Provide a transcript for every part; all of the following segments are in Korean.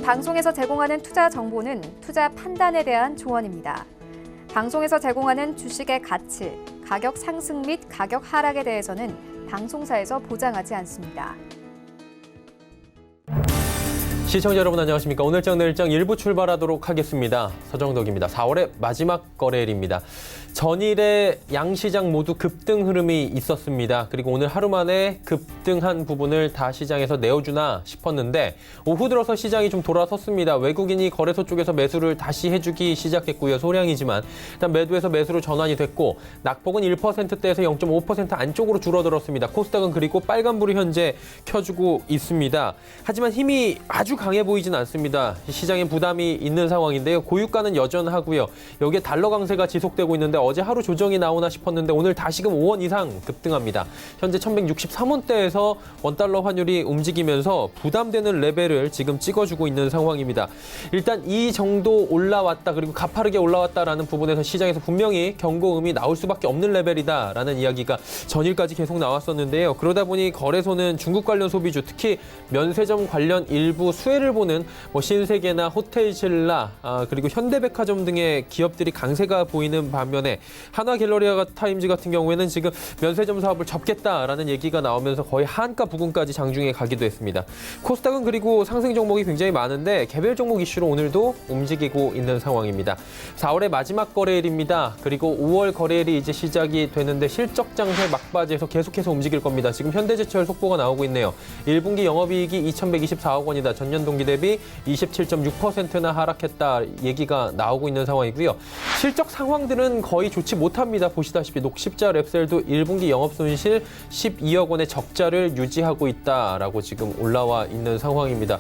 이번 방송에서 제공하는 투자 정보는 투자 판단에 대한 조언입니다. 방송에서 제공하는 주식의 가치, 가격 상승 및 가격 하락에 대해서는 방송사에서 보장하지 않습니다. 시청자 여러분 안녕하십니까. 오늘장 내일장 일부 출발하도록 하겠습니다. 서정덕입니다. 4월의 마지막 거래일입니다. 전일에 양시장 모두 급등 흐름이 있었습니다. 그리고 오늘 하루 만에 급등한 부분을 다 시장에서 내어주나 싶었는데 오후 들어서 시장이 좀 돌아섰습니다. 외국인이 거래소 쪽에서 매수를 다시 해주기 시작했고요. 소량이지만 일단 매도에서 매수로 전환이 됐고 낙폭은 1%대에서 0.5% 안쪽으로 줄어들었습니다. 코스닥은 그리고 빨간불이 현재 켜주고 있습니다. 하지만 힘이 아주 강해 보이진 않습니다. 시장에 부담이 있는 상황인데요. 고유가는 여전하고요. 여기에 달러 강세가 지속되고 있는데 어제 하루 조정이 나오나 싶었는데 오늘 다시금 5원 이상 급등합니다. 현재 1163원대에서 원달러 환율이 움직이면서 부담되는 레벨을 지금 찍어주고 있는 상황입니다. 일단 이 정도 올라왔다 그리고 가파르게 올라왔다라는 부분에서 시장에서 분명히 경고음이 나올 수밖에 없는 레벨이다라는 이야기가 전일까지 계속 나왔었는데요. 그러다 보니 거래소는 중국 관련 소비주 특히 면세점 관련 일부 수혜를 보는 신세계나 호텔신라 그리고 현대백화점 등의 기업들이 강세가 보이는 반면에 한화갤러리아 타임즈 같은 경우에는 지금 면세점 사업을 접겠다라는 얘기가 나오면서 거의 한가 부근까지 장중에 가기도 했습니다. 코스닥은 그리고 상승 종목이 굉장히 많은데 개별 종목 이슈로 오늘도 움직이고 있는 상황입니다. 4월의 마지막 거래일입니다. 그리고 5월 거래일이 이제 시작이 되는데 실적 장세 막바지에서 계속해서 움직일 겁니다. 지금 현대제철 속보가 나오고 있네요. 1분기 영업이익이 2,124억 원이다. 전년 동기 대비 27.6%나 하락했다 얘기가 나오고 있는 상황이고요. 실적 상황들은 거의 좋지 못합니다. 보시다시피 녹십자 랩셀도 1분기 영업손실 12억 원의 적자를 유지하고 있다라고 지금 올라와 있는 상황입니다.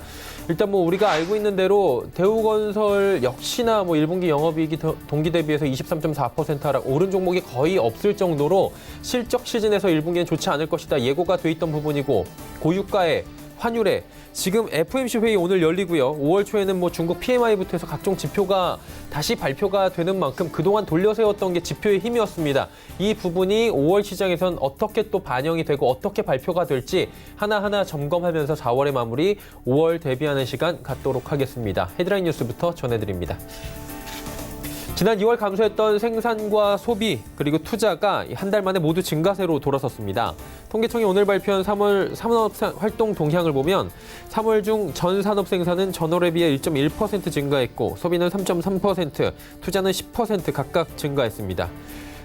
일단 우리가 알고 있는 대로 대우건설 역시나 1분기 영업이익이 동기 대비해서 23.4% 하락, 오른 종목이 거의 없을 정도로 실적 시즌에서 1분기는 좋지 않을 것이다 예고가 돼 있던 부분이고 고유가에 환율에 지금 FOMC 회의 오늘 열리고요. 5월 초에는 중국 PMI부터 해서 각종 지표가 다시 발표가 되는 만큼 그동안 돌려세웠던 게 지표의 힘이었습니다. 이 부분이 5월 시장에선 어떻게 또 반영이 되고 어떻게 발표가 될지 하나하나 점검하면서 4월의 마무리 5월 대비하는 시간 갖도록 하겠습니다. 헤드라인 뉴스부터 전해드립니다. 지난 2월 감소했던 생산과 소비 그리고 투자가 한 달 만에 모두 증가세로 돌아섰습니다. 통계청이 오늘 발표한 3월 산업활동 동향을 보면 3월 중 전 산업 생산은 전월에 비해 1.1% 증가했고 소비는 3.3%, 투자는 10% 각각 증가했습니다.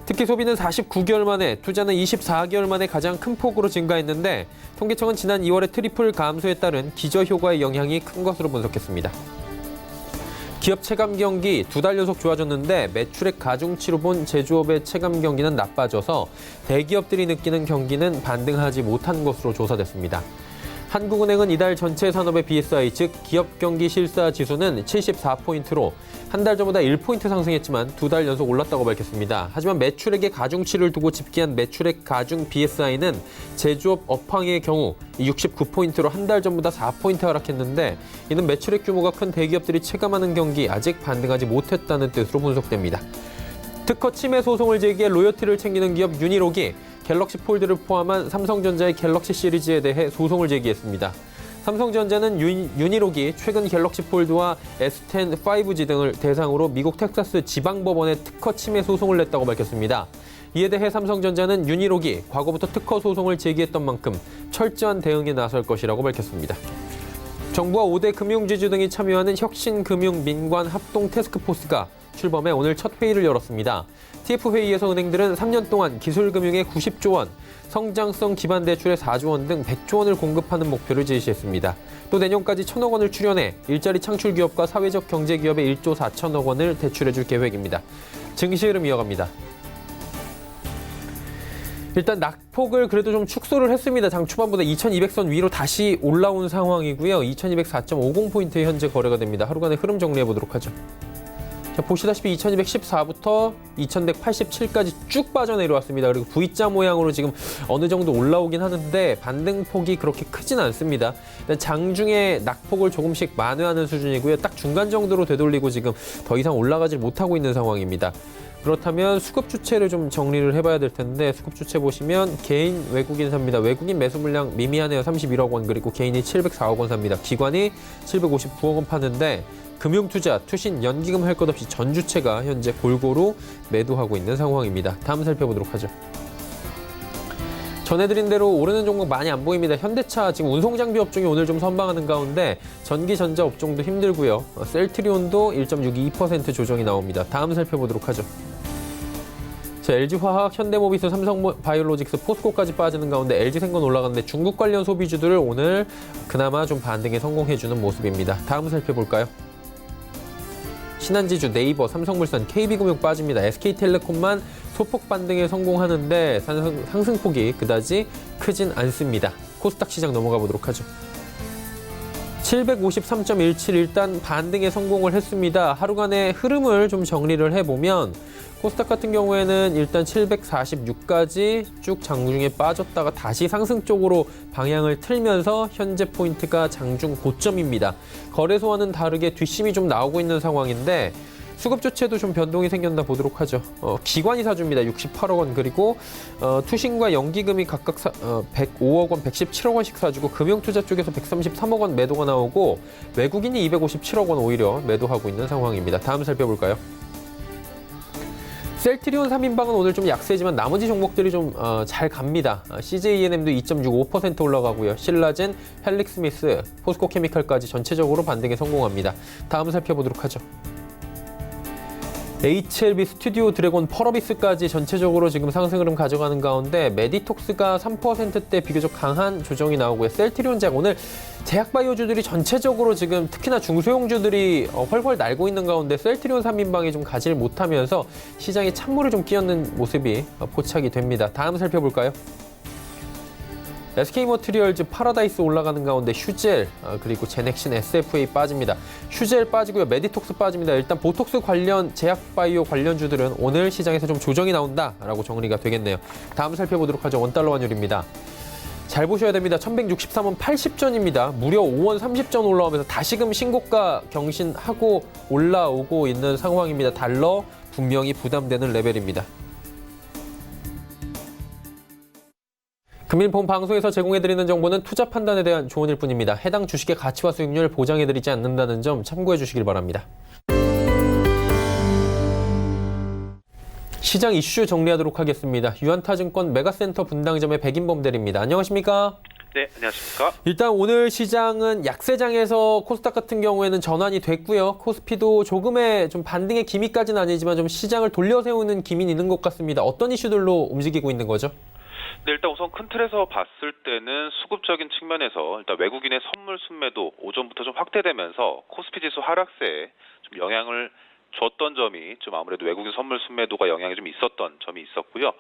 특히 소비는 49개월 만에, 투자는 24개월 만에 가장 큰 폭으로 증가했는데 통계청은 지난 2월의 트리플 감소에 따른 기저효과의 영향이 큰 것으로 분석했습니다. 기업 체감 경기 2달 연속 좋아졌는데 매출액 가중치로 본 제조업의 체감 경기는 나빠져서 대기업들이 느끼는 경기는 반등하지 못한 것으로 조사됐습니다. 한국은행은 이달 전체 산업의 BSI, 즉 기업 경기 실사 지수는 74포인트로 한 달 전보다 1포인트 상승했지만 2달 연속 올랐다고 밝혔습니다. 하지만 매출액의 가중치를 두고 집계한 매출액 가중 BSI는 제조업 업황의 경우 69포인트로 한 달 전보다 4포인트 하락했는데 이는 매출액 규모가 큰 대기업들이 체감하는 경기 아직 반등하지 못했다는 뜻으로 분석됩니다. 특허 침해 소송을 제기해 로열티를 챙기는 기업 유니록이 갤럭시 폴드를 포함한 삼성전자의 갤럭시 시리즈에 대해 소송을 제기했습니다. 삼성전자는 유니록이 최근 갤럭시 폴드와 S10 5G 등을 대상으로 미국 텍사스 지방법원에 특허 침해 소송을 냈다고 밝혔습니다. 이에 대해 삼성전자는 유니록이 과거부터 특허 소송을 제기했던 만큼 철저한 대응에 나설 것이라고 밝혔습니다. 정부와 5대 금융지주 등이 참여하는 혁신금융민관 합동 태스크포스가 출범해 오늘 첫 회의를 열었습니다. TF회의에서 은행들은 3년 동안 기술금융에 90조 원, 성장성 기반 대출에 4조 원 등 100조 원을 공급하는 목표를 제시했습니다. 또 내년까지 1,000억 원을 출연해 일자리 창출 기업과 사회적 경제 기업에 1조 4천억 원을 대출해줄 계획입니다. 증시 흐름 이어갑니다. 일단 낙폭을 그래도 좀 축소를 했습니다. 장 초반보다 2200선 위로 다시 올라온 상황이고요. 2204.50포인트에 현재 거래가 됩니다. 하루간의 흐름 정리해 보도록 하죠. 자, 보시다시피 2214부터 2187까지 쭉 빠져내려왔습니다. 그리고 V자 모양으로 지금 어느 정도 올라오긴 하는데 반등폭이 그렇게 크진 않습니다. 장중에 낙폭을 조금씩 만회하는 수준이고요. 딱 중간 정도로 되돌리고 지금 더 이상 올라가지 못하고 있는 상황입니다. 그렇다면 수급 주체를 좀 정리를 해봐야 될 텐데 수급 주체 보시면 개인 외국인 삽니다. 외국인 매수 물량 미미하네요. 31억 원 그리고 개인이 704억 원 삽니다. 기관이 759억 원 파는데 금융투자, 투신, 연기금 할 것 없이 전 주체가 현재 골고루 매도하고 있는 상황입니다. 다음 살펴보도록 하죠. 전해드린 대로 오르는 종목 많이 안 보입니다. 현대차 지금 운송장비 업종이 오늘 좀 선방하는 가운데 전기전자 업종도 힘들고요. 셀트리온도 1.62% 조정이 나옵니다. 다음 살펴보도록 하죠. 자, LG화학, 현대모비스, 삼성바이오로직스, 포스코까지 빠지는 가운데 LG생건 올라가는데 중국 관련 소비주들을 오늘 그나마 좀 반등에 성공해주는 모습입니다. 다음 살펴볼까요? 신한지주, 네이버, 삼성물산, KB금융 빠집니다. SK텔레콤만 소폭 반등에 성공하는데 상승폭이 그다지 크진 않습니다. 코스닥 시장 넘어가 보도록 하죠. 753.17 일단 반등에 성공을 했습니다. 하루간의 흐름을 좀 정리를 해보면 코스닥 같은 경우에는 일단 746까지 쭉 장중에 빠졌다가 다시 상승 쪽으로 방향을 틀면서 현재 포인트가 장중 고점입니다. 거래소와는 다르게 뒷심이 좀 나오고 있는 상황인데 수급 주체도 좀 변동이 생겼나 보도록 하죠. 기관이 사줍니다. 68억 원 그리고 투신과 연기금이 각각 105억 원, 117억 원씩 사주고 금융투자 쪽에서 133억 원 매도가 나오고 외국인이 257억 원 오히려 매도하고 있는 상황입니다. 다음 살펴볼까요? 셀트리온 3인방은 오늘 좀 약세지만 나머지 종목들이 좀 잘 갑니다. CJENM도 2.65% 올라가고요. 신라젠, 헬릭스미스, 포스코케미칼까지 전체적으로 반등에 성공합니다. 다음 살펴보도록 하죠. HLB, 스튜디오 드래곤, 펄어비스까지 전체적으로 지금 상승 흐름 가져가는 가운데 메디톡스가 3%대 비교적 강한 조정이 나오고요. 셀트리온 제약 오늘 제약바이오주들이 전체적으로 지금 특히나 중소형주들이 훨훨 날고 있는 가운데 셀트리온 3인방이 좀 가지를 못하면서 시장에 찬물을 좀 끼얹는 모습이 포착이 됩니다. 다음 살펴볼까요? SK머티리얼즈, 파라다이스 올라가는 가운데 휴젤 그리고 제넥신, SFA 빠집니다. 휴젤 빠지고요. 메디톡스 빠집니다. 일단 보톡스 관련 제약바이오 관련주들은 오늘 시장에서 좀 조정이 나온다라고 정리가 되겠네요. 다음 살펴보도록 하죠. 원달러 환율입니다. 잘 보셔야 됩니다. 1163원 80전입니다. 무려 5원 30전 올라오면서 다시금 신고가 경신하고 올라오고 있는 상황입니다. 달러 분명히 부담되는 레벨입니다. 금일폰 방송에서 제공해드리는 정보는 투자 판단에 대한 조언일 뿐입니다. 해당 주식의 가치와 수익률 보장해드리지 않는다는 점 참고해 주시길 바랍니다. 시장 이슈 정리하도록 하겠습니다. 유한타증권 메가센터 분당점의 백인범 대리입니다. 안녕하십니까? 네, 안녕하십니까? 일단 오늘 시장은 약세장에서 코스닥 같은 경우에는 전환이 됐고요. 코스피도 조금의 좀 반등의 기미까지는 아니지만 좀 시장을 돌려세우는 기미는 있는 것 같습니다. 어떤 이슈들로 움직이고 있는 거죠? 네, 일단 우선 큰 틀에서 봤을 때는 수급적인 측면에서 일단 외국인의 선물 순매도 오전부터 좀 확대되면서 코스피 지수 하락세에 좀 영향을 줬던 점이 좀 아무래도 외국인 선물 순매도가 영향이 좀 있었던 점이 있었고요.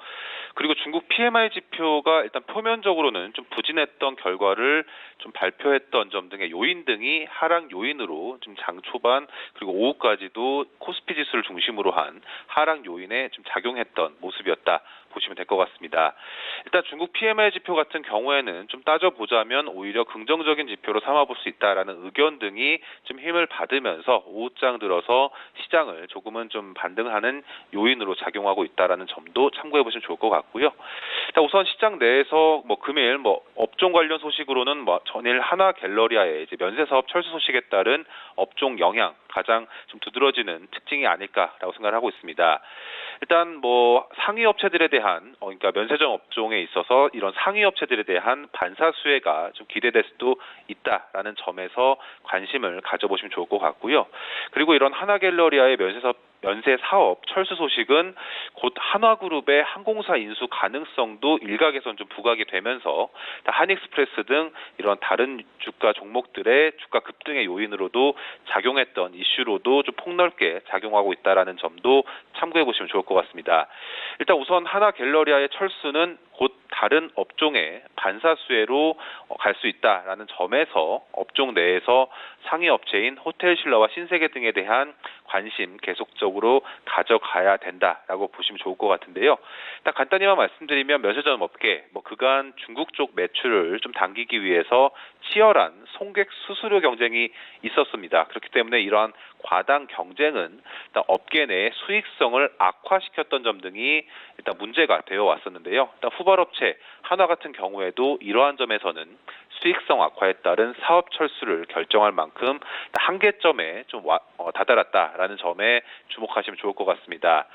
그리고 중국 PMI 지표가 일단 표면적으로는 좀 부진했던 결과를 좀 발표했던 점 등의 요인 등이 하락 요인으로 좀 장 초반 그리고 오후까지도 코스피 지수를 중심으로 한 하락 요인에 좀 작용했던 모습이었다 보시면 될 것 같습니다. 일단 중국 PMI 지표 같은 경우에는 좀 따져보자면 오히려 긍정적인 지표로 삼아볼 수 있다라는 의견 등이 좀 힘을 받으면서 오후장 들어서 시장을 조금은 좀 반등하는 요인으로 작용하고 있다라는 점도 참고해 보시면 좋을 것 같고요. 일단 우선 시장 내에서 금일 업종 관련 소식으로는 전일 하나 갤러리아의 이제 면세 사업 철수 소식에 따른 업종 영향 가장 좀 두드러지는 특징이 아닐까라고 생각을 하고 있습니다. 일단 상위 업체들에 대한 그러니까 면세점 업종에 있어서 이런 상위 업체들에 대한 반사 수혜가 좀 기대될 수도 있다라는 점에서 관심을 가져보시면 좋을 것 같고요. 그리고 이런 하나갤러리아의 면세 사업 철수 소식은 곧 한화그룹의 항공사 인수 가능성도 일각에선 좀 부각이 되면서 한익스프레스 등 이런 다른 주가 종목들의 주가 급등의 요인으로도 작용했던 이슈로도 좀 폭넓게 작용하고 있다라는 점도 참고해 보시면 좋을 것 같습니다. 일단 우선 하나갤러리아의 철수는 곧 다른 업종의 반사수혜로 갈 수 있다라는 점에서 업종 내에서 상위 업체인 호텔신라와 신세계 등에 대한 관심 계속적으로 가져가야 된다라고 보시면 좋을 것 같은데요. 일단 간단히만 말씀드리면 면세점 업계 그간 중국 쪽 매출을 좀 당기기 위해서 치열한 송객 수수료 경쟁이 있었습니다. 그렇기 때문에 이러한 과당 경쟁은 일단 업계 내 수익성을 악화시켰던 점 등이 일단 문제가 되어 왔었는데요. 일단 후발업체 한화 같은 경우에도 이러한 점에서는 수익성 악화에 따른 사업 철수를 결정할 만큼 한계점에 좀 다다랐다라는 점에 주목하시면 좋을 것 같습니다.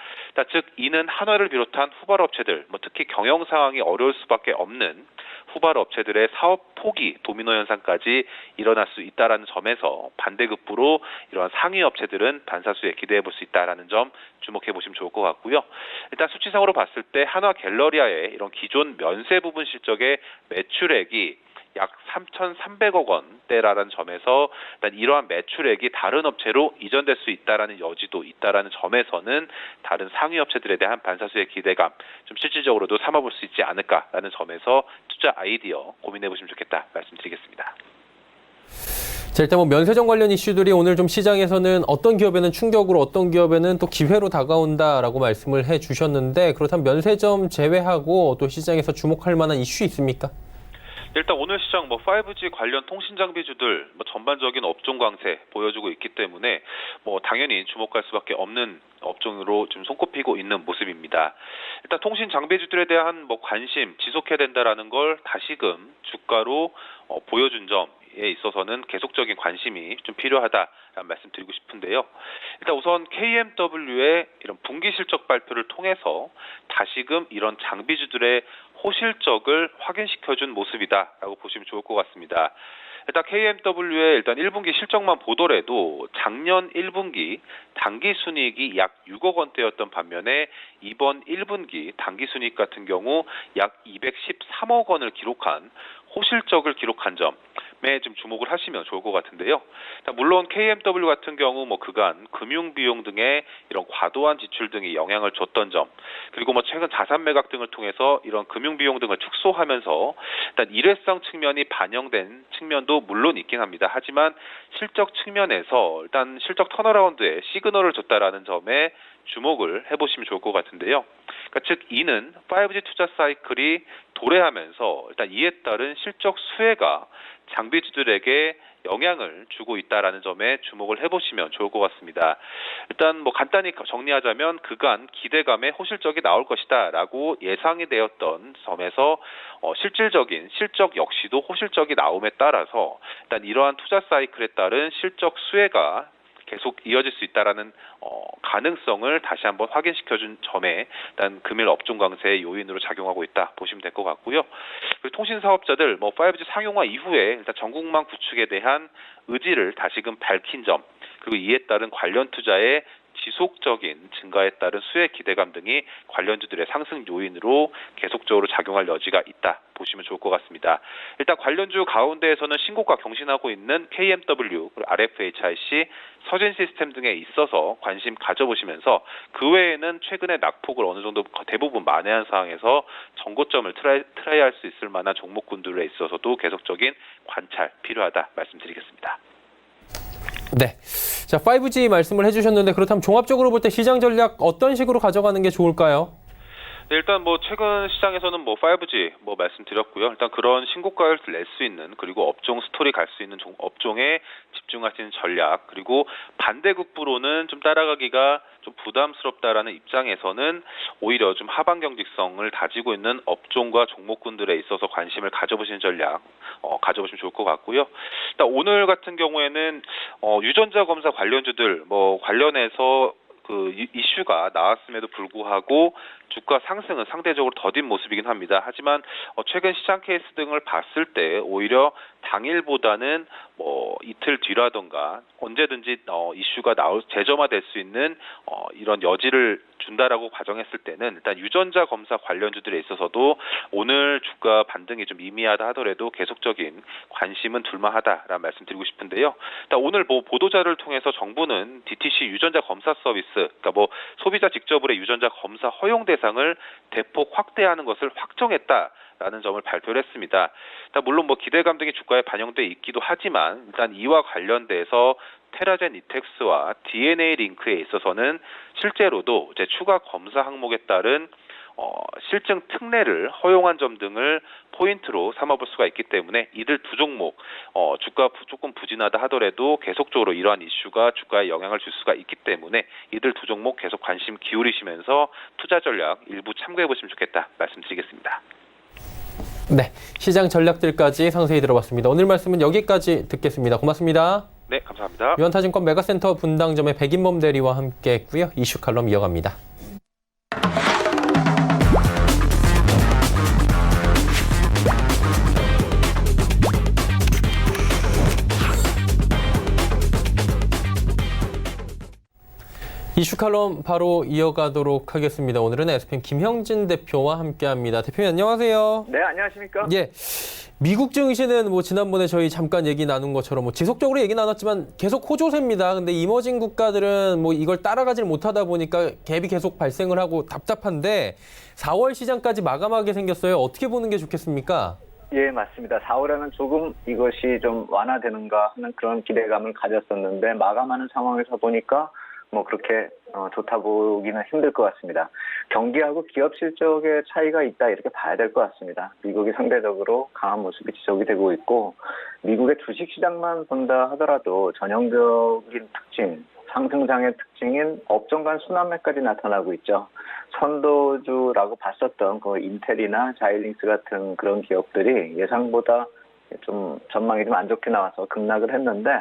즉 이는 한화를 비롯한 후발업체들, 특히 경영 상황이 어려울 수밖에 없는 후발업체들의 사업 포기 도미노 현상까지 일어날 수 있다라는 점에서 반대급부로 이러한 상위 업체들은 반사수에 기대해 볼 수 있다라는 점 주목해 보시면 좋을 것 같고요. 일단 수치상으로 봤을 때 한화 갤러리아의 이런 기존 면세 부분 실적의 매출액이 약 3,300억 원대라는 점에서 일단 이러한 매출액이 다른 업체로 이전될 수 있다라는 여지도 있다라는 점에서는 다른 상위 업체들에 대한 반사수의 기대감 좀 실질적으로도 삼아볼 수 있지 않을까라는 점에서 투자 아이디어 고민해 보시면 좋겠다 말씀드리겠습니다. 자, 일단 면세점 관련 이슈들이 오늘 좀 시장에서는 어떤 기업에는 충격으로 어떤 기업에는 또 기회로 다가온다라고 말씀을 해주셨는데 그렇다면 면세점 제외하고 또 시장에서 주목할 만한 이슈 있습니까? 일단 오늘 시장 5G 관련 통신 장비주들 전반적인 업종 강세 보여주고 있기 때문에 당연히 주목할 수밖에 없는 업종으로 좀 손꼽히고 있는 모습입니다. 일단 통신 장비주들에 대한 관심 지속해야 된다라는 걸 다시금 주가로 보여준 점에 있어서는 계속적인 관심이 좀 필요하다라는 말씀드리고 싶은데요. 일단 우선 KMW의 이런 분기 실적 발표를 통해서 다시금 이런 장비주들의 호실적을 확인시켜준 모습이다라고 보시면 좋을 것 같습니다. 일단 KMW의 일단 1분기 실적만 보더라도 작년 1분기 당기순이익이 약 6억 원대였던 반면에 이번 1분기 당기순이익 같은 경우 약 213억 원을 기록한 호실적을 기록한 점에 좀 주목을 하시면 좋을 것 같은데요. 물론 KMW 같은 경우 그간 금융 비용 등의 이런 과도한 지출 등이 영향을 줬던 점, 그리고 최근 자산 매각 등을 통해서 이런 금융 비용 등을 축소하면서 일단 일회성 측면이 반영된 측면도 물론 있긴 합니다. 하지만 실적 측면에서 일단 실적 턴어라운드에 시그널을 줬다라는 점에 주목을 해보시면 좋을 것 같은데요. 즉 이는 5G 투자 사이클이 도래하면서 일단 이에 따른 실적 수혜가 장비주들에게 영향을 주고 있다라는 점에 주목을 해보시면 좋을 것 같습니다. 일단 간단히 정리하자면 그간 기대감에 호실적이 나올 것이다라고 예상이 되었던 점에서 실질적인 실적 역시도 호실적이 나옴에 따라서 일단 이러한 투자 사이클에 따른 실적 수혜가 계속 이어질 수 있다라는 가능성을 다시 한번 확인시켜준 점에 일단 금일 업종 강세의 요인으로 작용하고 있다 보시면 될 것 같고요. 그리고 통신 사업자들 5G 상용화 이후에 일단 전국망 구축에 대한 의지를 다시금 밝힌 점, 그리고 이에 따른 관련 투자의 지속적인 증가에 따른 수혜 기대감 등이 관련주들의 상승 요인으로 계속적으로 작용할 여지가 있다 보시면 좋을 것 같습니다. 일단 관련주 가운데에서는 신고가 경신하고 있는 KMW, RFHIC, 서진 시스템 등에 있어서 관심 가져보시면서 그 외에는 최근에 낙폭을 어느 정도 대부분 만회한 상황에서 정고점을 트라이할 수 있을 만한 종목군들에 있어서도 계속적인 관찰 필요하다 말씀드리겠습니다. 네. 자, 5G 말씀을 해주셨는데 그렇다면 종합적으로 볼 때 시장 전략 어떤 식으로 가져가는 게 좋을까요? 네, 일단 최근 시장에서는 5G 말씀드렸고요. 일단 그런 신고가를 낼 수 있는, 그리고 업종 스토리 갈 수 있는 업종에 집중하시는 전략, 그리고 반대급부로는 좀 따라가기가 좀 부담스럽다라는 입장에서는 오히려 좀 하방 경직성을 다지고 있는 업종과 종목군들에 있어서 관심을 가져보시는 전략 가져보시면 좋을 것 같고요. 일단 오늘 같은 경우에는 유전자 검사 관련주들 관련해서 그 이슈가 나왔음에도 불구하고 주가 상승은 상대적으로 더딘 모습이긴 합니다. 하지만 최근 시장 케이스 등을 봤을 때 오히려 당일보다는 이틀 뒤라던가 언제든지 이슈가 재점화될 수 있는 이런 여지를 준다라고 가정했을 때는 일단 유전자 검사 관련주들에 있어서도 오늘 주가 반등이 좀 미미하다 하더라도 계속적인 관심은 둘만하다라는 말씀드리고 싶은데요. 일단 오늘 보도자를 통해서 정부는 DTC 유전자 검사 서비스, 그러니까 소비자 직접으로 유전자 검사 허용 대상을 대폭 확대하는 것을 확정했다라는 점을 발표를 했습니다. 일단 물론 기대감 등이 주가에 반영돼 있기도 하지만 일단 이와 관련돼서 테라젠 이텍스와 DNA 링크에 있어서는 실제로도 이제 추가 검사 항목에 따른 실증 특례를 허용한 점 등을 포인트로 삼아볼 수가 있기 때문에 이들 두 종목 주가 조금 부진하다 하더라도 계속적으로 이러한 이슈가 주가에 영향을 줄 수가 있기 때문에 이들 두 종목 계속 관심 기울이시면서 투자 전략 일부 참고해 보시면 좋겠다 말씀드리겠습니다. 네, 시장 전략들까지 상세히 들어봤습니다. 오늘 말씀은 여기까지 듣겠습니다. 고맙습니다. 네, 감사합니다. 유한타증권 메가센터 분당점의 백인범 대리와 함께했고요. 이슈 칼럼 이어갑니다. 이슈 칼럼 바로 이어가도록 하겠습니다. 오늘은 SPM 김형진 대표와 함께합니다. 대표님 안녕하세요. 네, 안녕하십니까? 예, 미국 증시는 지난번에 저희 잠깐 얘기 나눈 것처럼 지속적으로 얘기 나눴지만 계속 호조세입니다. 근데 이머징 국가들은 이걸 따라가질 못하다 보니까 갭이 계속 발생을 하고 답답한데 4월 시장까지 마감하게 생겼어요. 어떻게 보는 게 좋겠습니까? 예, 맞습니다. 4월에는 조금 이것이 좀 완화되는가 하는 그런 기대감을 가졌었는데 마감하는 상황에서 보니까 그렇게 좋다 보기는 힘들 것 같습니다. 경기하고 기업 실적의 차이가 있다 이렇게 봐야 될 것 같습니다. 미국이 상대적으로 강한 모습이 지속이 되고 있고 미국의 주식시장만 본다 하더라도 전형적인 특징, 상승장의 특징인 업종 간 순환매까지 나타나고 있죠. 선도주라고 봤었던 그 인텔이나 자이링스 같은 그런 기업들이 예상보다 좀 전망이 좀 안 좋게 나와서 급락을 했는데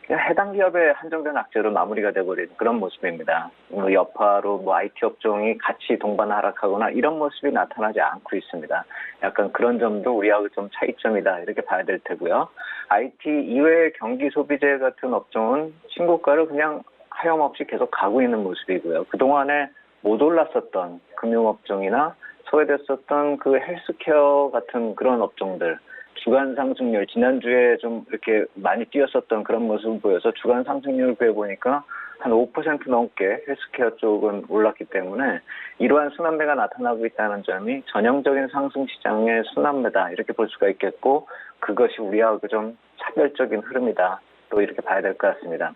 해당 기업의 한정된 악재로 마무리가 돼버린 그런 모습입니다. 여파로 IT 업종이 같이 동반 하락하거나 이런 모습이 나타나지 않고 있습니다. 약간 그런 점도 우리하고 좀 차이점이다 이렇게 봐야 될 테고요. IT 이외의 경기 소비재 같은 업종은 신고가를 그냥 하염없이 계속 가고 있는 모습이고요. 그동안에 못 올랐었던 금융업종이나 소외됐었던 그 헬스케어 같은 그런 업종들 주간 상승률 지난주에 좀 이렇게 많이 뛰었었던 그런 모습을 보여서 주간 상승률 구해보니까 한 5% 넘게 헬스케어 쪽은 올랐기 때문에 이러한 순환매가 나타나고 있다는 점이 전형적인 상승 시장의 순환매다 이렇게 볼 수가 있겠고 그것이 우리하고 좀 차별적인 흐름이다 또 이렇게 봐야 될 것 같습니다.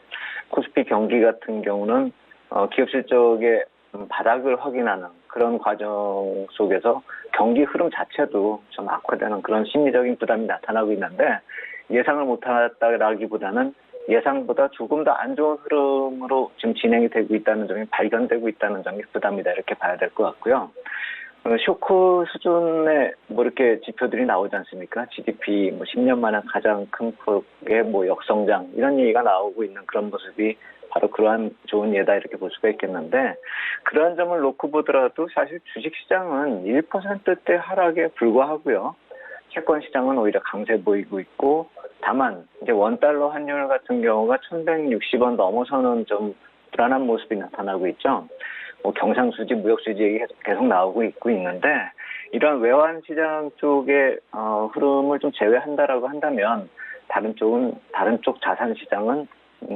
코스피 경기 같은 경우는 기업 실적의 바닥을 확인하는 그런 과정 속에서 경기 흐름 자체도 좀 악화되는 그런 심리적인 부담이 나타나고 있는데 예상을 못했다라기보다는 예상보다 조금 더 안 좋은 흐름으로 지금 진행이 되고 있다는 점이 발견되고 있다는 점이 부담이다 이렇게 봐야 될 것 같고요. 쇼크 수준의 이렇게 지표들이 나오지 않습니까? GDP 10년 만에 가장 큰 폭의 역성장 이런 얘기가 나오고 있는 그런 모습이 바로 그러한 좋은 예다 이렇게 볼 수가 있겠는데 그러한 점을 놓고 보더라도 사실 주식시장은 1%대 하락에 불과하고요. 채권 시장은 오히려 강세 보이고 있고 다만 이제 원달러 환율 같은 경우가 1160원 넘어서는 좀 불안한 모습이 나타나고 있죠. 경상수지, 무역수지 얘기 계속 나오고 있는데 이러한 외환 시장 쪽의 흐름을 좀 제외한다라고 한다면 다른 쪽 자산 시장은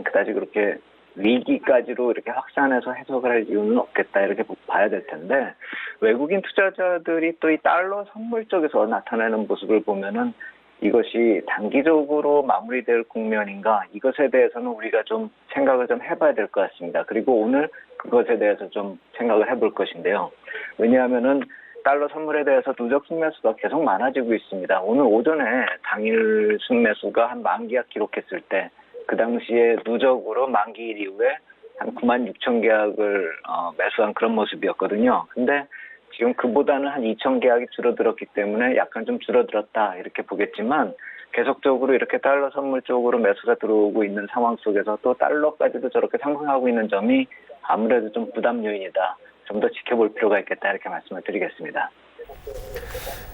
그다지 그렇게 위기까지로 이렇게 확산해서 해석을 할 이유는 없겠다 이렇게 봐야 될 텐데 외국인 투자자들이 또 이 달러 선물 쪽에서 나타나는 모습을 보면은 이것이 단기적으로 마무리될 국면인가 이것에 대해서는 우리가 좀 생각을 좀 해봐야 될 것 같습니다. 그리고 오늘 그것에 대해서 좀 생각을 해볼 것인데요. 왜냐하면은 달러 선물에 대해서 누적 순매수가 계속 많아지고 있습니다. 오늘 오전에 당일 순매수가 한 만기약 기록했을 때 그 당시에 누적으로 만기일 이후에 한 9만 6천 계약을 매수한 그런 모습이었거든요. 근데 지금 그보다는 한 2천 계약이 줄어들었기 때문에 약간 좀 줄어들었다 이렇게 보겠지만 계속적으로 이렇게 달러 선물 쪽으로 매수가 들어오고 있는 상황 속에서 또 달러까지도 저렇게 상승하고 있는 점이 아무래도 좀 부담 요인이다. 좀 더 지켜볼 필요가 있겠다 이렇게 말씀을 드리겠습니다.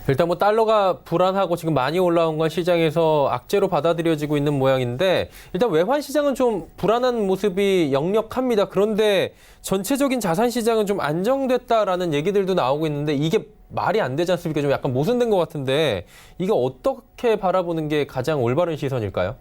일단 달러가 불안하고 지금 많이 올라온 건 시장에서 악재로 받아들여지고 있는 모양인데 일단 외환 시장은 좀 불안한 모습이 역력합니다. 그런데 전체적인 자산 시장은 좀 안정됐다라는 얘기들도 나오고 있는데 이게 말이 안 되지 않습니까? 좀 약간 모순된 것 같은데 이게 어떻게 바라보는 게 가장 올바른 시선일까요?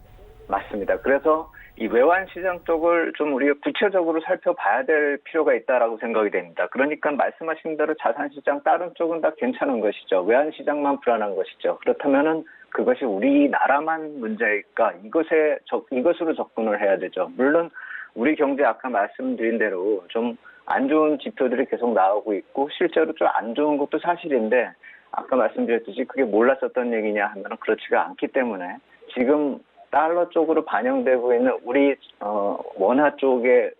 맞습니다. 그래서 이 외환 시장 쪽을 좀 우리가 구체적으로 살펴봐야 될 필요가 있다라고 생각이 됩니다. 그러니까 말씀하신 대로 자산 시장 다른 쪽은 다 괜찮은 것이죠. 외환 시장만 불안한 것이죠. 그렇다면은 그것이 우리나라만 문제일까? 이것으로 접근을 해야 되죠. 물론 우리 경제 아까 말씀드린 대로 좀 안 좋은 지표들이 계속 나오고 있고 실제로 좀 안 좋은 것도 사실인데 아까 말씀드렸듯이 그게 몰랐었던 얘기냐 하면 그렇지가 않기 때문에 지금 달러 쪽으로 반영되고 있는 우리 원화 쪽의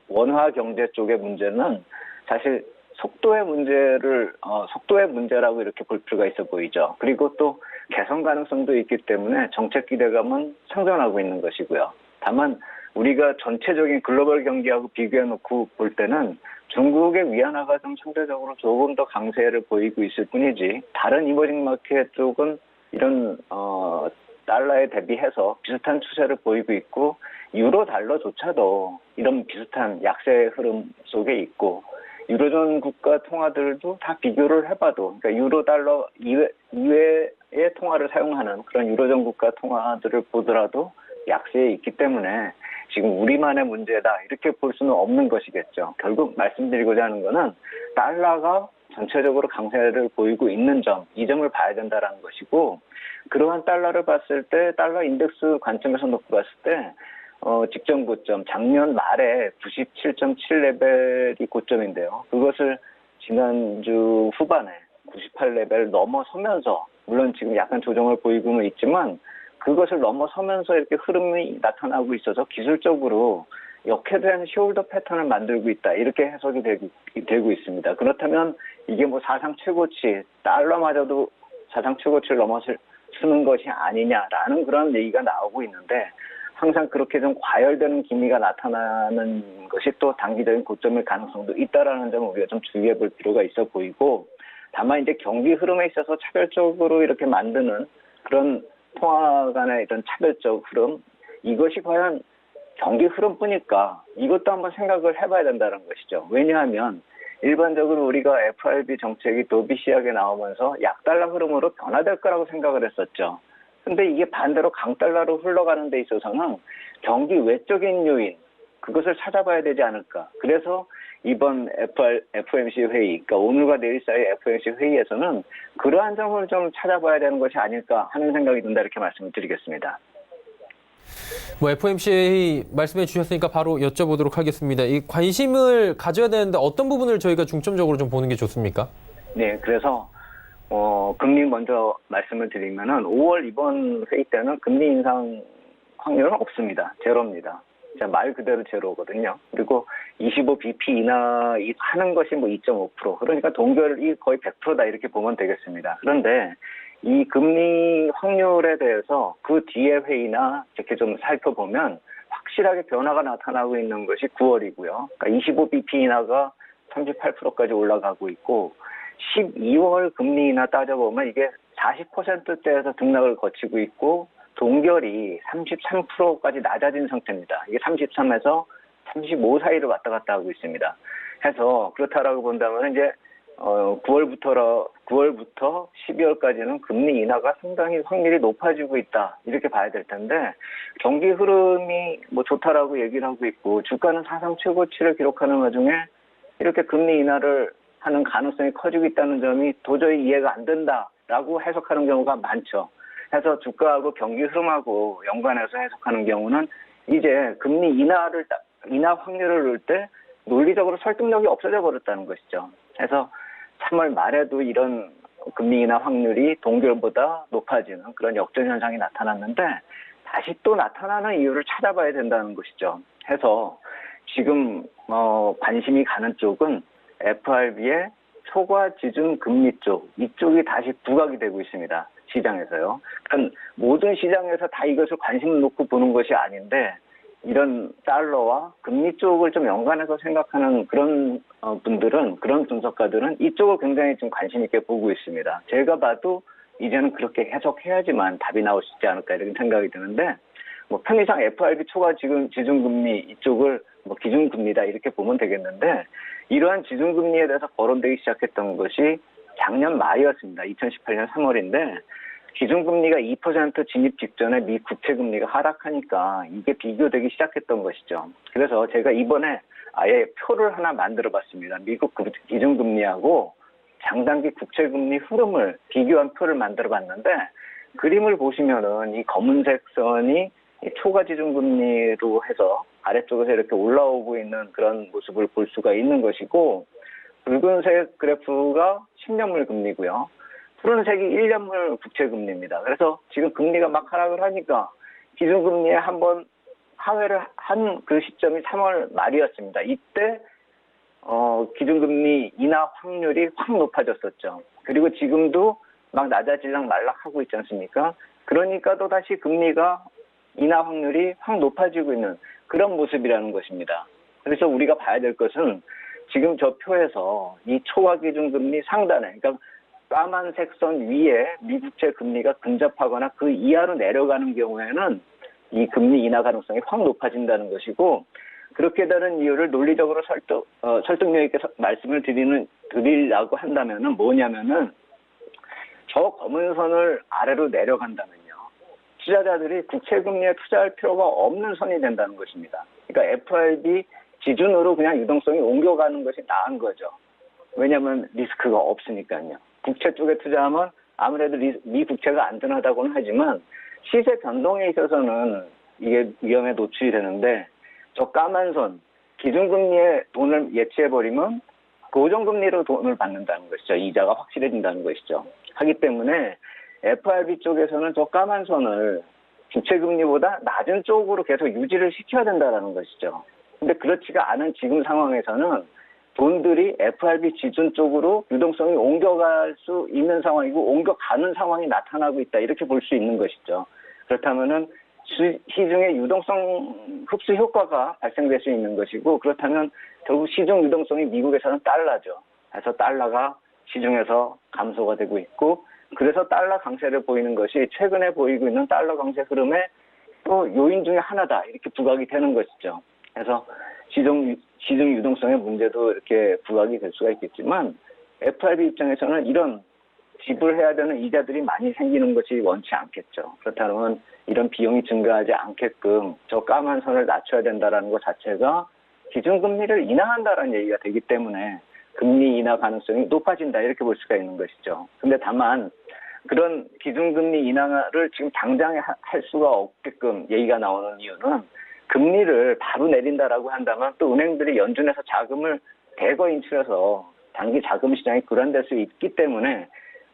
원화 경제 쪽의 문제는 사실 속도의 문제라고 이렇게 볼 필요가 있어 보이죠. 그리고 또 개선 가능성도 있기 때문에 정책 기대감은 상존하고 있는 것이고요. 다만 우리가 전체적인 글로벌 경기하고 비교해 놓고 볼 때는 중국의 위안화가 좀 상대적으로 조금 더 강세를 보이고 있을 뿐이지 다른 이머징 마켓 쪽은 이런 달러에 대비해서 비슷한 추세를 보이고 있고 유로 달러조차도 이런 비슷한 약세 흐름 속에 있고 유로존 국가 통화들도 다 비교를 해봐도 그러니까 유로 달러 이외의 통화를 사용하는 그런 유로존 국가 통화들을 보더라도 약세에 있기 때문에 지금 우리만의 문제다 이렇게 볼 수는 없는 것이겠죠. 결국 말씀드리고자 하는 거는 달러가 전체적으로 강세를 보이고 있는 이 점을 봐야 된다는 것이고 그러한 달러를 봤을 때 달러 인덱스 관점에서 놓고 봤을 때 직전 고점 작년 말에 97.7 레벨이 고점인데요. 그것을 지난주 후반에 98 레벨 넘어서면서 물론 지금 약간 조정을 보이고는 있지만 그것을 넘어서면서 이렇게 흐름이 나타나고 있어서 기술적으로 역회된 숄더 패턴을 만들고 있다. 이렇게 해석이 되고 있습니다. 그렇다면 이게 뭐 사상 최고치, 달러마저도 사상 최고치를 넘어서는 것이 아니냐라는 그런 얘기가 나오고 있는데 항상 그렇게 좀 과열되는 기미가 나타나는 것이 또 단기적인 고점일 가능성도 있다라는 점을 우리가 좀 주의해 볼 필요가 있어 보이고 다만 이제 경기 흐름에 있어서 차별적으로 이렇게 만드는 그런 통화 간의 이런 차별적 흐름 이것이 과연 경기 흐름뿐일까 이것도 한번 생각을 해봐야 된다는 것이죠. 왜냐하면 일반적으로 우리가 FRB 정책이 도비시하게 나오면서 약달러 흐름으로 변화될 거라고 생각을 했었죠. 근데 이게 반대로 강달러로 흘러가는 데 있어서는 경기 외적인 요인 그것을 찾아봐야 되지 않을까. 그래서 이번 FOMC 회의, 그러니까 오늘과 내일 사이 FOMC 회의에서는 그러한 점을 좀 찾아봐야 되는 것이 아닐까 하는 생각이 든다 이렇게 말씀을 드리겠습니다. 뭐 FOMC 말씀해 주셨으니까 바로 여쭤보도록 하겠습니다. 이 관심을 가져야 되는데 어떤 부분을 저희가 중점적으로 좀 보는 게 좋습니까? 네, 그래서 금리 먼저 말씀을 드리면은 5월 이번 회의 때는 금리 인상 확률은 없습니다. 제로입니다. 말 그대로 제로거든요. 그리고 25bp 인하 하는 것이 뭐 2.5%. 그러니까 동결이 거의 100%다 이렇게 보면 되겠습니다. 그런데 이 금리 확률에 대해서 그 뒤에 회의나 이렇게 좀 살펴보면 확실하게 변화가 나타나고 있는 것이 9월이고요. 그러니까 25bp 인하가 38%까지 올라가고 있고 12월 금리 인하 따져보면 이게 40%대에서 등락을 거치고 있고 동결이 33%까지 낮아진 상태입니다. 이게 33에서 35 사이를 왔다 갔다 하고 있습니다. 해서 그렇다라고 본다면 이제 9월부터 12월까지는 금리 인하가 상당히 확률이 높아지고 있다. 이렇게 봐야 될 텐데 경기 흐름이 뭐 좋다라고 얘기를 하고 있고 주가는 사상 최고치를 기록하는 와중에 이렇게 금리 인하를 하는 가능성이 커지고 있다는 점이 도저히 이해가 안 된다라고 해석하는 경우가 많죠. 해서 주가하고 경기 흐름하고 연관해서 해석하는 경우는 이제 금리 인하 확률을 놓을 때 논리적으로 설득력이 없어져 버렸다는 것이죠. 그래서 3월 말에도 이런 금리 인하 확률이 동결보다 높아지는 그런 역전 현상이 나타났는데 다시 또 나타나는 이유를 찾아봐야 된다는 것이죠. 해서 지금 관심이 가는 쪽은 FRB의 초과 지준 금리 쪽 이쪽이 다시 부각이 되고 있습니다. 시장에서요. 그러니까 모든 시장에서 다 이것을 관심을 놓고 보는 것이 아닌데 이런 달러와 금리 쪽을 좀 연관해서 생각하는 그런 분들은 그런 분석가들은 이쪽을 굉장히 좀 관심 있게 보고 있습니다. 제가 봐도 이제는 그렇게 해석해야지만 답이 나올 수 있지 않을까 이런 생각이 드는데 뭐 편의상 FRB 초과 지준 금리 이쪽을 뭐 기준금리다 이렇게 보면 되겠는데 이러한 지준금리에 대해서 거론되기 시작했던 것이 작년 말이었습니다. 2018년 3월인데 기준금리가 2% 진입 직전에 미 국채금리가 하락하니까 이게 비교되기 시작했던 것이죠. 그래서 제가 이번에 아예 표를 하나 만들어 봤습니다. 미국 기준금리하고 장단기 국채금리 흐름을 비교한 표를 만들어 봤는데 그림을 보시면은 이 검은색 선이 이 초과 지준금리로 해서 아래쪽에서 이렇게 올라오고 있는 그런 모습을 볼 수가 있는 것이고, 붉은색 그래프가 10년물 금리고요. 푸른색이 1년물 국채금리입니다. 그래서 지금 금리가 막 하락을 하니까 기준금리에 한번 하회를 한 그 시점이 3월 말이었습니다. 이때 기준금리 인하 확률이 확 높아졌었죠. 그리고 지금도 막 낮아질락 말락하고 있지 않습니까? 그러니까 또 다시 금리가 인하 확률이 확 높아지고 있는 그런 모습이라는 것입니다. 그래서 우리가 봐야 될 것은 지금 저 표에서 이 초과 기준금리 상단에, 그러니까 까만색 선 위에 미국채 금리가 근접하거나 그 이하로 내려가는 경우에는 이 금리 인하 가능성이 확 높아진다는 것이고, 그렇게 되는 이유를 논리적으로 설득력 있게 말씀을 드리려고 한다면은 뭐냐면은, 저 검은 선을 아래로 내려간다면요, 투자자들이 국채금리에 투자할 필요가 없는 선이 된다는 것입니다. 그러니까 FRB 기준으로 그냥 유동성이 옮겨가는 것이 나은 거죠. 왜냐하면 리스크가 없으니까요. 국채 쪽에 투자하면 아무래도 미국채가 안전하다고는 하지만 시세 변동에 있어서는 이게 위험에 노출이 되는데, 저 까만 선, 기준금리에 돈을 예치해버리면 고정금리로 돈을 받는다는 것이죠. 이자가 확실해진다는 것이죠. 하기 때문에 FRB 쪽에서는 저 까만 선을 주체금리보다 낮은 쪽으로 계속 유지를 시켜야 된다는 것이죠. 근데 그렇지가 않은 지금 상황에서는 돈들이 FRB 지준 쪽으로 유동성이 옮겨갈 수 있는 상황이고 옮겨가는 상황이 나타나고 있다, 이렇게 볼 수 있는 것이죠. 그렇다면은 시중에 유동성 흡수 효과가 발생될 수 있는 것이고, 그렇다면 결국 시중 유동성이 미국에서는 달러죠. 그래서 달러가 시중에서 감소가 되고 있고, 그래서 달러 강세를 보이는 것이 최근에 보이고 있는 달러 강세 흐름의 또 요인 중에 하나다, 이렇게 부각이 되는 것이죠. 그래서 시중 유동성의 문제도 이렇게 부각이 될 수가 있겠지만, FRB 입장에서는 이런 지불해야 되는 이자들이 많이 생기는 것이 원치 않겠죠. 그렇다면 이런 비용이 증가하지 않게끔 저 까만 선을 낮춰야 된다는 것 자체가 기준금리를 인하한다는 얘기가 되기 때문에 금리 인하 가능성이 높아진다, 이렇게 볼 수가 있는 것이죠. 근데 다만 그런 기준금리 인하를 지금 당장 할 수가 없게끔 얘기가 나오는 이유는, 금리를 바로 내린다라고 한다면 또 은행들이 연준에서 자금을 대거 인출해서 단기 자금 시장이 불안될 수 있기 때문에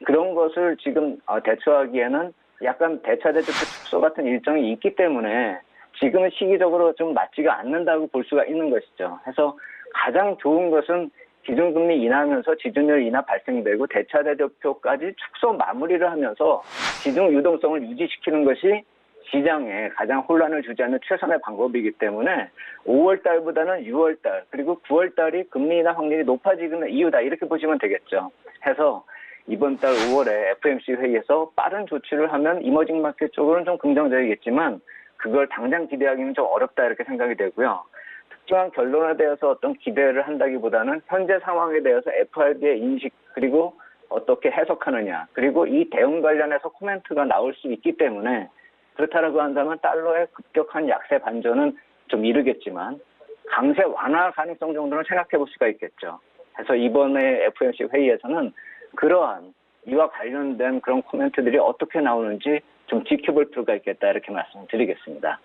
그런 것을 지금 대처하기에는 약간 대차대조 축소 같은 일정이 있기 때문에 지금은 시기적으로 좀 맞지가 않는다고 볼 수가 있는 것이죠. 그래서 가장 좋은 것은 기준금리 인하하면서 지준율 인하 발생되고 대차대조표까지 축소 마무리를 하면서 시중 유동성을 유지시키는 것이 시장에 가장 혼란을 주지 않는 최선의 방법이기 때문에 5월 달보다는 6월 달 그리고 9월 달이 금리 인하 확률이 높아지는 이유다, 이렇게 보시면 되겠죠. 해서 이번 달 5월에 FOMC 회의에서 빠른 조치를 하면 이머징 마켓 쪽으로는 좀 긍정적이겠지만 그걸 당장 기대하기는 좀 어렵다, 이렇게 생각이 되고요. 특정한 결론에 대해서 어떤 기대를 한다기보다는 현재 상황에 대해서 FRB의 인식, 그리고 어떻게 해석하느냐, 그리고 이 대응 관련해서 코멘트가 나올 수 있기 때문에, 그렇다라고 한다면 달러의 급격한 약세 반전은 좀 이르겠지만 강세 완화 가능성 정도는 생각해 볼 수가 있겠죠. 그래서 이번에 FOMC 회의에서는 그러한 이와 관련된 그런 코멘트들이 어떻게 나오는지 좀 지켜볼 필요가 있겠다, 이렇게 말씀드리겠습니다.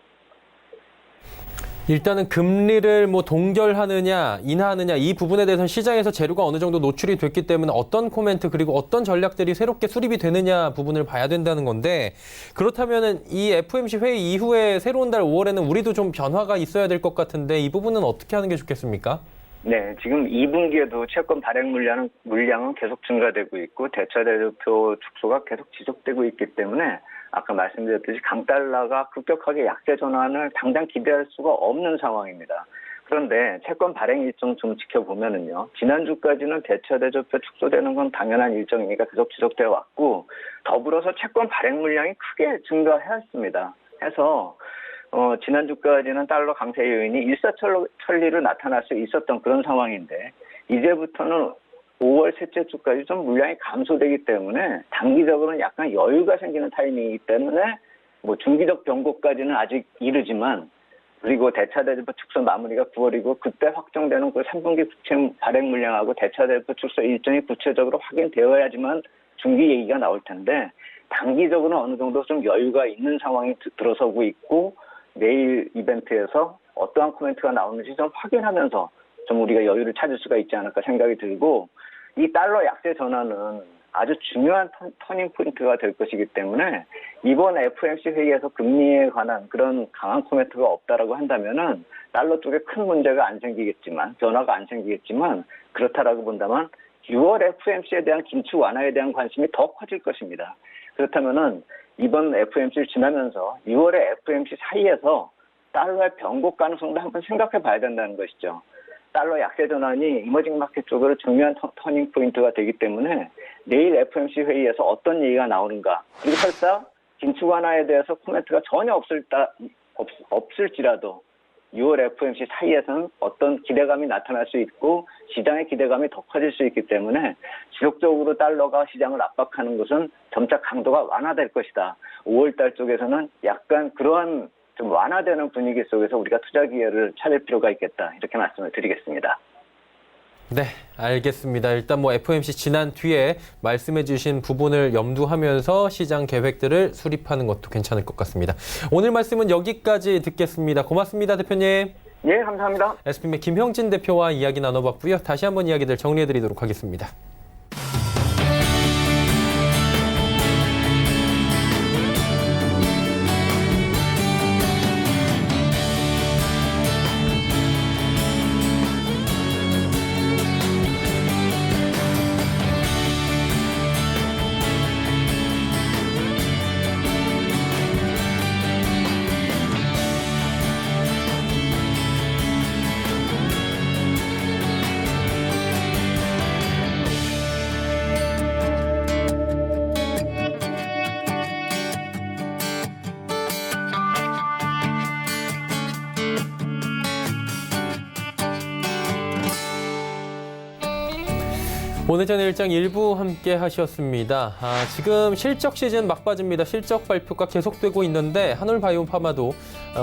일단은 금리를 동결하느냐 인하하느냐, 이 부분에 대해서는 시장에서 재료가 어느 정도 노출이 됐기 때문에 어떤 코멘트 그리고 어떤 전략들이 새롭게 수립이 되느냐 부분을 봐야 된다는 건데, 그렇다면은 이 FOMC 회의 이후에 새로운 달 5월에는 우리도 좀 변화가 있어야 될 것 같은데 이 부분은 어떻게 하는 게 좋겠습니까? 네, 지금 2분기에도 채권 발행 물량은 계속 증가되고 있고 대차대조표 축소가 계속 지속되고 있기 때문에 아까 말씀드렸듯이 강달러가 급격하게 약세 전환을 당장 기대할 수가 없는 상황입니다. 그런데 채권 발행 일정 좀 지켜보면은요, 지난주까지는 대차대조표 축소되는 건 당연한 일정이니까 계속 지속되어 왔고, 더불어서 채권 발행 물량이 크게 증가했습니다. 해서 지난주까지는 달러 강세 요인이 일사천리로 나타날 수 있었던 그런 상황인데, 이제부터는 5월 셋째 주까지 좀 물량이 감소되기 때문에 단기적으로는 약간 여유가 생기는 타이밍이기 때문에 중기적 변곡까지는 아직 이르지만, 그리고 대차대조표 축소 마무리가 9월이고 그때 확정되는 그 3분기 국채 발행 물량하고 대차대조표 축소 일정이 구체적으로 확인되어야지만 중기 얘기가 나올 텐데, 단기적으로는 어느 정도 좀 여유가 있는 상황이 들어서고 있고 내일 이벤트에서 어떠한 코멘트가 나오는지 좀 확인하면서 좀 우리가 여유를 찾을 수가 있지 않을까 생각이 들고 이 달러 약세 전환은 아주 중요한 터닝 포인트가 될 것이기 때문에 이번 FOMC 회의에서 금리에 관한 그런 강한 코멘트가 없다라고 한다면은 달러 쪽에 큰 문제가 안 생기겠지만 변화가 안 생기겠지만 그렇다라고 본다면 6월 FOMC에 대한 긴축 완화에 대한 관심이 더 커질 것입니다. 그렇다면은 이번 FOMC를 지나면서 6월의 FOMC 사이에서 달러의 변곡 가능성도 한번 생각해 봐야 된다는 것이죠. 달러 약세 전환이 이머징 마켓 쪽으로 중요한 터닝 포인트가 되기 때문에 내일 FOMC 회의에서 어떤 얘기가 나오는가 그리고 설사 긴축 완화에 대해서 코멘트가 전혀 없을지라도 6월 FOMC 사이에서는 어떤 기대감이 나타날 수 있고 시장의 기대감이 더 커질 수 있기 때문에 지속적으로 달러가 시장을 압박하는 것은 점차 강도가 완화될 것이다. 5월달 쪽에서는 약간 그러한 좀 완화되는 분위기 속에서 우리가 투자 기회를 찾을 필요가 있겠다. 이렇게 말씀을 드리겠습니다. 네, 알겠습니다. 일단 FOMC 지난 뒤에 말씀해 주신 부분을 염두하면서 시장 계획들을 수립하는 것도 괜찮을 것 같습니다. 오늘 말씀은 여기까지 듣겠습니다. 고맙습니다, 대표님. 예, 감사합니다. SBM의 김형진 대표와 이야기 나눠봤고요. 다시 한번 이야기들 정리해 드리도록 하겠습니다. 오늘 전 일정 일부 함께 하셨습니다. 지금 실적 시즌 막바지입니다. 실적 발표가 계속되고 있는데 한올바이오파마도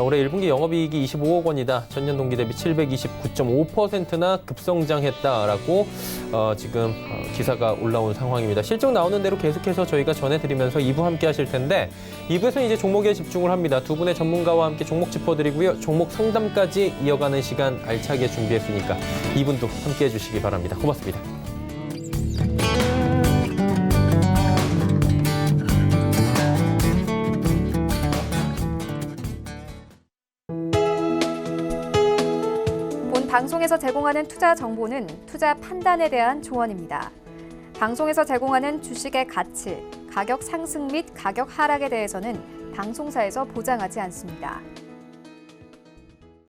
올해 1분기 영업이익이 25억 원이다. 전년 동기 대비 729.5%나 급성장했다라고 지금 기사가 올라온 상황입니다. 실적 나오는 대로 계속해서 저희가 전해드리면서 2부 함께 하실 텐데 2부에서는 이제 종목에 집중을 합니다. 두 분의 전문가와 함께 종목 짚어드리고요. 종목 상담까지 이어가는 시간 알차게 준비했으니까 2분도 함께 해주시기 바랍니다. 고맙습니다. 방송에서 제공하는 투자 정보는 투자 판단에 대한 조언입니다. 방송에서 제공하는 주식의 가치, 가격 상승 및 가격 하락에 대해서는 방송사에서 보장하지 않습니다.